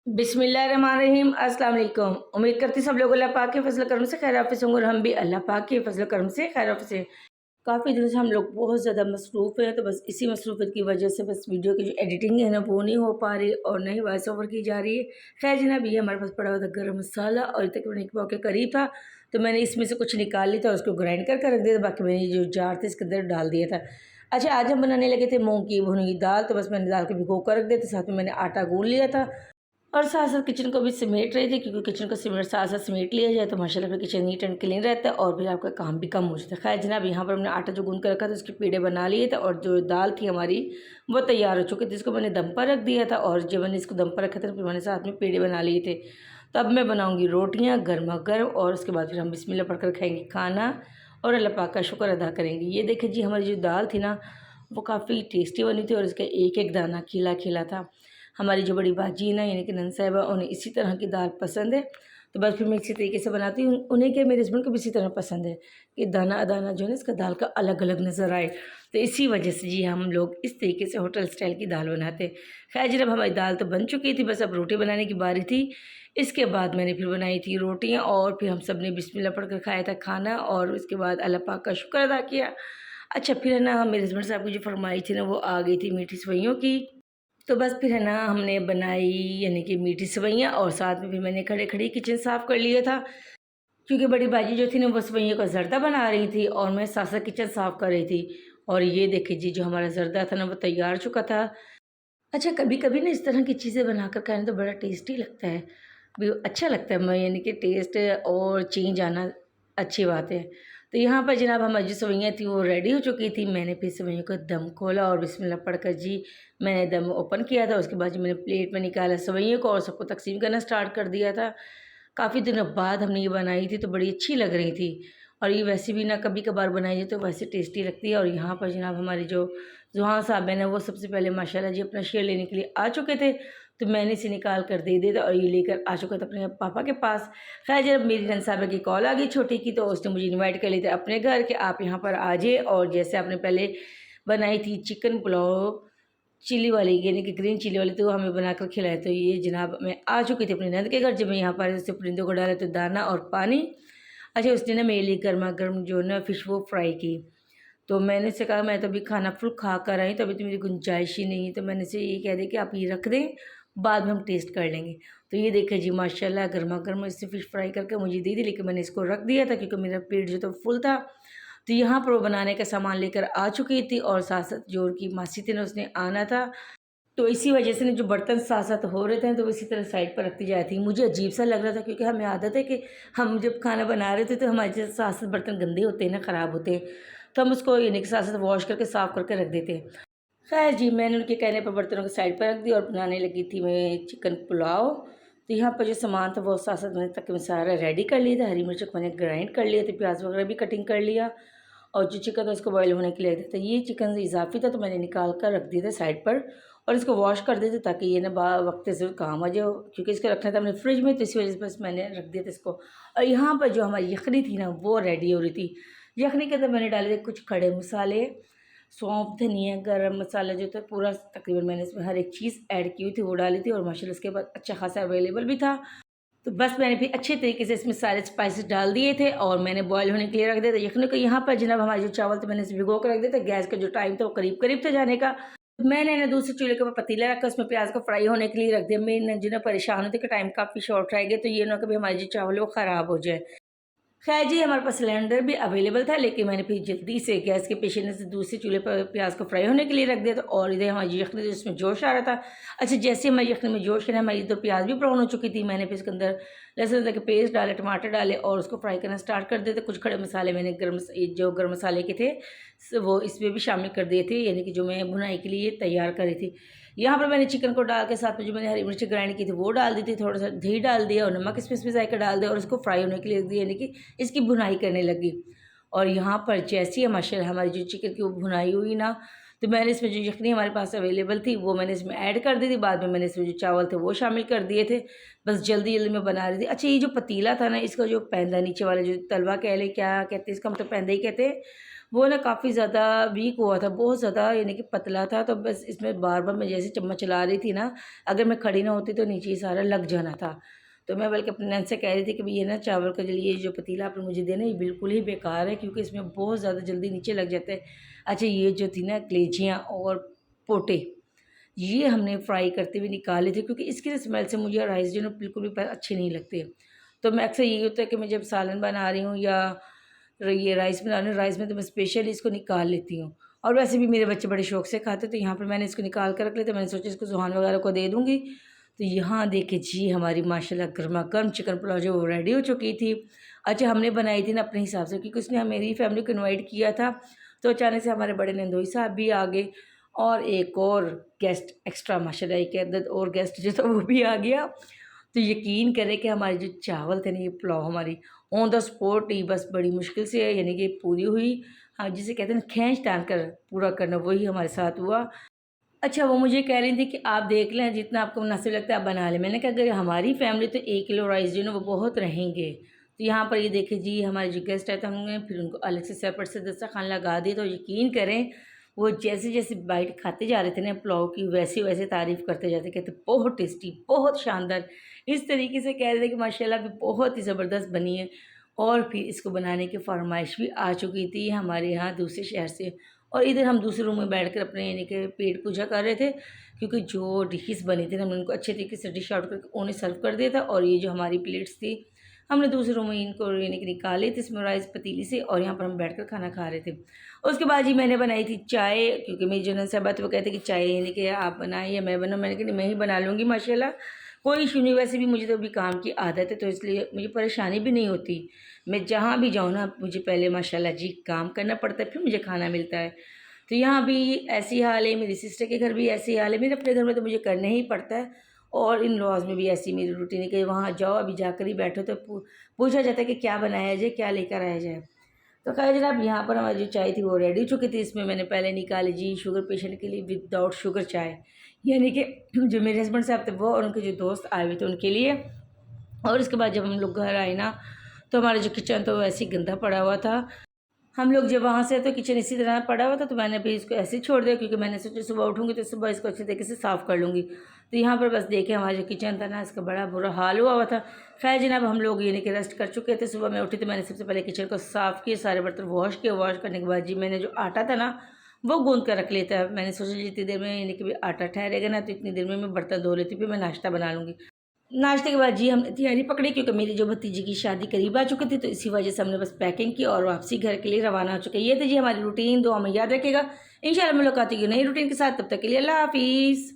बिस्मिल्लाहिर्रहमानिर्रहीम। अस्सलाम वालेकुम। उम्मीद करती सब लोग अल्लाह पाक के फजल करम से खैर आफियत होंगे और हम भी अल्लाह पाक के फजल करम से खैर आफियत से। काफ़ी दिनों से हम लोग बहुत ज़्यादा मसरूफ़ हैं, तो बस इसी मसरूफ़ियत की वजह से बस वीडियो की जो एडिटिंग है ना वो नहीं हो पा रही और नहीं वॉइस ओवर की जा रही है। खैर जनाब, ये हमारे पास पड़ा हुआ था गरम मसाला और तकरीबन 1 पाव के करीब था, तो मैंने इसमें से कुछ निकाल लिया था और उसको ग्राइंड करके रख दिया था। बाकी मैंने जो जार थे इसके अंदर डाल दिया था। अच्छा, आज हम बनाने लगे थे मूँग की भुनी हुई दाल, तो बस मैंने दाल को भिगो कर रख दिया था। साथ में मैंने आटा गूँथ लिया था और साथ-साथ किचन को भी समेट रही थी, क्योंकि किचन को साथ-साथ समेट लिया जाए तो माशाल्लाह फिर किचन नीट एंड क्लीन रहता है और फिर आपका काम भी कम हो जाता है। खैर जनाब, यहाँ पर हमने आटा जो गूँथ कर रखा था उसके पेड़े बना लिए थे और जो दाल थी हमारी वो तैयार हो चुकी थी। इसको मैंने दम पर रख दिया था और जब मैंने इसको दम पर रखा था फिर मैंने साथ में पेड़े बना लिए थे। तो अब मैं बनाऊँगी रोटियाँ गरमा-गर्म और उसके बाद फिर हम बिस्मिल्लाह पढ़कर खाएँगे खाना और अल्लाह पाक का शुक्र अदा करेंगे। ये देखिए जी, हमारी जो दाल थी ना वो काफ़ी टेस्टी बनी थी और इसका एक-एक दाना खिला-खिला था। हमारी जो बड़ी बाजी है ना, यानी कि नंद साहिबा, उन्हें इसी तरह की दाल पसंद है, तो बस फिर मैं इसी तरीके से बनाती हूँ। उन्हें क्या, मेरे हस्बैंड को भी इसी तरह पसंद है कि दाना-दाना जो है ना इसका दाल का अलग-अलग नज़र आए। तो इसी वजह से जी हम लोग इस तरीके से होटल स्टाइल की दाल बनाते हैं। खैर जब हमारी दाल तो बन चुकी थी, बस अब रोटी बनाने की बारी थी। इसके बाद मैंने फिर बनाई थी रोटियाँ और फिर हम सब ने बिस्मिल्लाह पढ़कर खाया था खाना और उसके बाद अल्लाह पाक का शुक्र अदा किया। अच्छा, फिर है ना मेरे हस्बैंड साहब की जो फ़रमाइश थी ना वो आ गई थी मीठी सेवइयों की। तो बस फिर है ना हमने बनाई, यानी कि मीठी सेवइयाँ, और साथ में फिर मैंने खड़े-खड़े किचन साफ़ कर लिया था, क्योंकि बड़ी बाजी जो थी ना वो सेवइयों का ज़र्दा बना रही थी और मैं साथ-साथ किचन साफ़ कर रही थी। और ये देखिए जी, जो हमारा ज़र्दा था ना वो तैयार चुका था। अच्छा, कभी-कभी ना इस तरह की चीज़ें बनाकर खाएँ तो बड़ा टेस्टी लगता है। भी अच्छा लगता है, मैं यानी कि टेस्ट और चेंज आना अच्छी बात है। तो यहाँ पर जनाब हमारी जो सेवइयाँ थी वो रेडी हो चुकी थी। मैंने फिर सेवइयों का दम खोला और बिस्मिल्लाह पढ़कर जी मैंने दम ओपन किया था। उसके बाद जी मैंने प्लेट में निकाला सेवइयों को और सबको तक़सीम करना स्टार्ट कर दिया था। काफ़ी दिनों बाद हमने ये बनाई थी तो बड़ी अच्छी लग रही थी और ये वैसे भी ना कभी-कभार बनाई जाए तो वैसे टेस्टी लगती है। और यहाँ पर जनाब हमारे जो ज़ुहान साहब हैं ना वो सबसे पहले माशाल्लाह जी अपना शेयर लेने के लिए आ चुके थे, तो मैंने इसे निकाल कर दे दिया था और ये लेकर आ चुका था अपने पापा के पास। ख़ैर जब मेरी नंद साहिबा की कॉल आ गई छोटी की, तो उसने मुझे इनवाइट कर लिया था अपने घर कि आप यहाँ पर आ जाइए और जैसे आपने पहले बनाई थी चिकन पुलाव चिली वाली, यानी कि ग्रीन चिली वाली, तो वो हमें बनाकर खिलाया। तो ये जनाब मैं आ चुकी थी अपनी नंद के घर। जब मैं यहाँ पर जैसे परिंदों को डाला तो दाना और पानी। अच्छा, उसने ना मेरे लिए गर्मा-गर्म जो ना फ़िश वो फ्राई की। तो मैंने उससे कहा मैं तो अभी खाना फुल खा कर आई, तो अभी तो मेरी गुंजाइश ही नहीं है, तो मैंने उसे ये कह दिया कि आप ये रख दें, बाद में हम टेस्ट कर लेंगे। तो ये देखिए जी माशाल्लाह गरमा-गरम इसने फ़िश फ्राई करके मुझे दी थी, लेकिन मैंने इसको रख दिया था क्योंकि मेरा पेट जो था फुल था। तो यहाँ पर वो बनाने का सामान लेकर आ चुकी थी और साथ-साथ जो उनकी मासी थी ना उसने आना था। तो इसी वजह से ना जो बर्तन साथ-साथ हो रहे थे तो वो इसी तरह साइड पर रखती जा रही थी। मुझे अजीब-सा लग रहा था, क्योंकि हमें आदत है कि हम जब खाना बना रहे थे तो हमारे जो साथ-साथ बर्तन गंदे होते हैं ना, ख़राब होते हैं, तो हम उसको यानी कि साथ-साथ वॉश करके साफ़ करके रख देते हैं। ख़ैर जी, मैंने उनके कहने पर बर्तनों को साइड पर रख दिया और बनाने लगी थी मैं चिकन पुलाव। तो यहाँ पर जो सामान था वो साथ-साथ मैंने तक सारा रेडी कर लिया था। हरी मिर्च को मैंने ग्राइंड कर लिया था, प्याज़ वगैरह भी कटिंग कर लिया और जो चिकन था उसको बॉयल होने के लिए रख दिया था। ये चिकन इज़ाफ़ी था तो मैंने निकाल कर रख दिया था साइड पर और इसको वॉश कर देते ताकि ये ना वक्त से काम आ जाए, क्योंकि इसको रखना था हमने फ्रिज में, तो इसी वजह से बस मैंने रख दिया था इसको। और यहाँ पर जो हमारी यखनी थी ना वो रेडी हो रही थी। यखनी के अंदर मैंने डाले थे कुछ खड़े मसाले, सौंफ, धनिया, गरम मसाला जो था पूरा तकरीबन मैंने इसमें हर एक चीज़ ऐड की हुई थी वो डाली थी और माशाल्लाह उसके बाद अच्छा खासा अवेलेबल भी था। तो बस मैंने फिर अच्छे तरीके से इसमें सारे स्पाइसेस डाल दिए थे और मैंने बॉयल होने के लिए रख दिया था यखनी को। यहाँ पर जनाब हमारे जो चावल थे मैंने इसे भिगो कर रख दिया था। गैस का जो टाइम था वो करीब-करीब था जाने का। मैंने ना दूसरे चूल्हे के ऊपर पतीला रखा, उसमें प्याज़ को फ्राई होने के लिए रख दिया। मैं ना जो ना परेशान होती कि टाइम काफ़ी शॉर्ट रह गया, तो ये ना कभी हमारे जो चावल है वो ख़राब हो जाए। ख़ैर जी, हमारे पास सिलेंडर भी अवेलेबल था, लेकिन मैंने फिर जल्दी से गैस के पेशेंस से दूसरे चूल्हे पर प्याज़ को फ्राई होने के लिए रख दिया था और इधर हमारी यखनी जिसमें जोश आ रहा था। अच्छा, जैसे हमारी यखनी में जोश है ना, हमारी तो प्याज़ भी ब्राउन हो चुकी थी। मैंने फिर इसके अंदर लहसुन अदरक के पेस्ट डाले, टमाटर डाले और उसको फ्राई करना स्टार्ट कर दिया था। कुछ खड़े मसाले मैंने जो गर्म मसाले के थे वो इसमें भी शामिल कर दिए थे, यानी कि जो मैं भुनाई के लिए तैयार कर रही थी। यहाँ पर मैंने चिकन को डाल के साथ में जो मैंने हरी मिर्ची ग्राइंड की थी वो डाल दी थी, थोड़ा-सा दही डाल दिया और नमक इसमें जायका डाल दिया और उसको फ्राई होने के लिए रख दिया, यानी कि इसकी भुनाई करने लगी। और यहाँ पर जैसे ही माशाल्लाह हमारी जो चिकन की वो भुनाई हुई ना, तो मैंने इसमें जो यखनी हमारे पास अवेलेबल थी वो मैंने इसमें ऐड कर दी थी। बाद में मैंने इसमें जो चावल थे वो शामिल कर दिए थे। बस जल्दी-जल्दी में बना रही थी। अच्छा, ये जो पतीला था ना, इसका जो पैंदा नीचे वाला जो तलवा कह लें, क्या कहते हैं इसका, हम तो पैंदा ही कहते हैं। वो ना काफ़ी ज़्यादा वीक हुआ था, बहुत ज़्यादा यानी कि पतला था। तो बस इसमें बार-बार मैं जैसे चम्मच चला रही थी ना, अगर मैं खड़ी ना होती तो नीचे ही सारा लग जाना था। तो मैं बल्कि अपनी नंद से कह रही थी कि भई ये ना चावल का ये जो पतीला आपने मुझे देना ये बिल्कुल ही बेकार है, क्योंकि इसमें बहुत ज़्यादा जल्दी नीचे लग जाता है। अच्छा, ये जो थी ना कलेजियाँ और पोटे, ये हमने फ्राई करते हुए निकाले थे, क्योंकि इसकी स्मेल से मुझे राइस जो है ना बिल्कुल भी अच्छे नहीं लगते। तो मैं अक्सर यही होता है कि मैं जब सालन बना रही हूँ या ये राइस बना रही हूँ, राइस में तो मैं स्पेशली इसको निकाल लेती हूँ। और वैसे भी मेरे बच्चे बड़े शौक से खाते, तो यहाँ पर मैंने इसको निकाल कर रख लिया था। मैंने सोचा इसको ज़ुहान वगैरह को दे दूँगी। तो यहाँ देखिए जी, हमारी माशाल्लाह गरमा-गरम चिकन पुलाव जो वो रेडी हो चुकी थी। अच्छा, हमने बनाई थी ना अपने हिसाब से, क्योंकि उसने मेरी फैमिली को इनवाइट किया था। तो अचानक से हमारे बड़े नंदोई साहब भी आ गए और एक और गेस्ट एक्स्ट्रा, माशाल्लाह एक अदद और गेस्ट जो था वो भी आ गया। तो यकीन करें कि हमारे जो चावल थे ना, ये पुलाव हमारी ऑन द स्पॉट ही बस बड़ी मुश्किल से यानी कि पूरी हुई। हाँ, जिसे कहते हैं ना खींच तान कर पूरा करना, वही हमारे साथ हुआ। अच्छा, वो मुझे कह रही थी कि आप देख लें जितना आपको मुनासिब लगता है आप बना लें। मैंने कहा अगर हमारी फैमिली तो 1 किलो राइस जो है ना वो बहुत रहेंगे। तो यहाँ पर ये देखिए जी, हमारे जो गेस्ट आए थे हमने फिर उनको अलग से सेपरेट से दस्तरख़्वान लगा दिया। तो यकीन करें, वो जैसे-जैसे बाइट खाते जा रहे थे ना पुलाव की, वैसे-वैसे तारीफ़ करते जाते, कहते बहुत टेस्टी, बहुत शानदार। इस तरीके से कह रहे थे कि माशाल्लाह भी बहुत ही ज़बरदस्त बनी है। और फिर इसको बनाने की फ़रमाइश भी आ चुकी थी हमारे यहाँ दूसरे शहर से। और इधर हम दूसरे रूम में बैठकर अपने यानी कि पेट पूजा कर रहे थे, क्योंकि जो डिशेज़ बनी थी ना हमने उनको अच्छे तरीके से डिश आउट करके उन्हें सर्व कर दिया था। और ये जो हमारी प्लेट्स थी हमने दूसरे रूम में इनको यानी कि निकाले थे इसमें राइस पतीली से, और यहाँ पर हम बैठकर खाना खा रहे थे। उसके बाद जी मैंने बनाई थी चाय, क्योंकि मेरी जो नंद साहबा थे वो कहते कि चाय यानी कि आप बनाएं या मैं बनाऊँ। मैंने कहा नहीं, मैं ही बना लूँगी माशाल्लाह, कोई इशू नहीं। वैसे भी मुझे तो अभी काम की आदत है, तो इसलिए मुझे परेशानी भी नहीं होती। मैं जहाँ भी जाऊँ ना, मुझे पहले माशाल्लाह जी काम करना पड़ता है, फिर मुझे खाना मिलता है। तो यहाँ भी ऐसी हाल है, मेरी सिस्टर के घर भी ऐसी हाल है, मेरे अपने घर में तो मुझे करना ही पड़ता है। और इन लॉज़ में भी ऐसी मेरी रूटीन है कि वहाँ जाओ, अभी जाकर ही बैठो तो पूछा जाता है कि क्या बनाया जाए, क्या लेकर आया जाए। तो खैर जनाब, यहाँ पर हमारी जो चाय थी वो रेडी हो चुकी थी। इसमें मैंने पहले निकाली जी शुगर पेशेंट के लिए विदाउट शुगर चाय, यानी कि जो मेरे हस्बैंड साहब थे वो और उनके जो दोस्त आए हुए थे उनके लिए। और उसके बाद जब हम लोग घर आए ना, तो हमारा जो किचन था वो ऐसे ही गंदा पड़ा हुआ था। हम लोग जब वहाँ से तो किचन इसी तरह पड़ा हुआ था, तो मैंने भी इसको ऐसे ही छोड़ दिया, क्योंकि मैंने सोचा सुबह उठूँगी तो सुबह इसको अच्छे तरीके से साफ़ कर लूँगी। तो यहाँ पर बस देखें हमारा जो किचन था ना, इसका बड़ा बुरा हाल हुआ था। खैर जनाब, हम लोग यानी कि रेस्ट कर चुके थे। सुबह मैं उठी तो मैंने सबसे पहले किचन को साफ़ किया, सारे बर्तन वॉश किए। वॉश करने के बाद जी मैंने जो आटा था ना वो गूँध कर रख लिया था। मैंने सोचा जितनी देर में यानी कि आटा ठहरेगा ना, तो इतनी देर में मैं बर्तन धो लेती, फिर मैं नाश्ता बना लूँगी। नाश्ते के बाद जी हमने तैयारी पकड़ी, क्योंकि मेरी जो भतीजी की शादी करीब आ चुकी थी, तो इसी वजह से हमने बस पैकिंग की और वापसी घर के लिए रवाना हो चुके। ये थी जी हमारी रूटीन, दुआ में याद रखिएगा। इंशाल्लाह मुलाकात होगी नई रूटीन के साथ, तब तक के लिए अल्लाह हाफ़िज़।